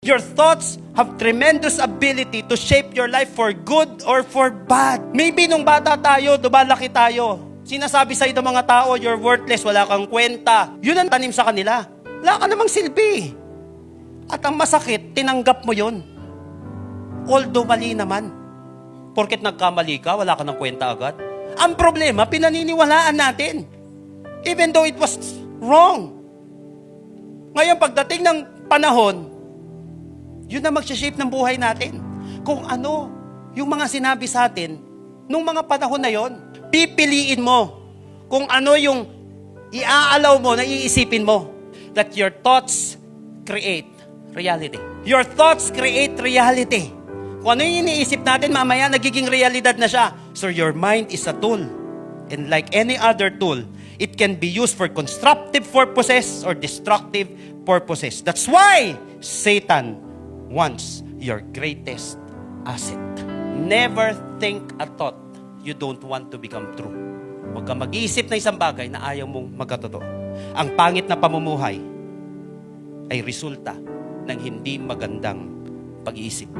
Your thoughts have tremendous ability to shape your life for good or for bad. Maybe nung bata tayo, lumalaki tayo, sinasabi sa ng mga tao, you're worthless, wala kang kwenta. Yun ang tanim sa kanila. Wala ka namang silbi. At ang masakit, tinanggap mo yun. Although mali naman. Porket nagkamali ka, wala ka ng kwenta agad. Ang problema, pinaniniwalaan natin. Even though it was wrong. Ngayon, pagdating ng panahon, yun na mag-shape ng buhay natin. Kung ano yung mga sinabi sa atin, nung mga panahon na yon, pipiliin mo kung ano yung iaalaw mo na iisipin mo. That your thoughts create reality. Your thoughts create reality. Kung ano yung iniisip natin, mamaya nagiging realidad na siya. So your mind is a tool. And like any other tool, it can be used for constructive purposes or destructive purposes. That's why Satan wants your greatest asset. Never think a thought you don't want to become true. Huwag kang mag-iisip na isang bagay na ayaw mong magkatotoo. Ang pangit na pamumuhay ay resulta ng hindi magandang pag-iisip.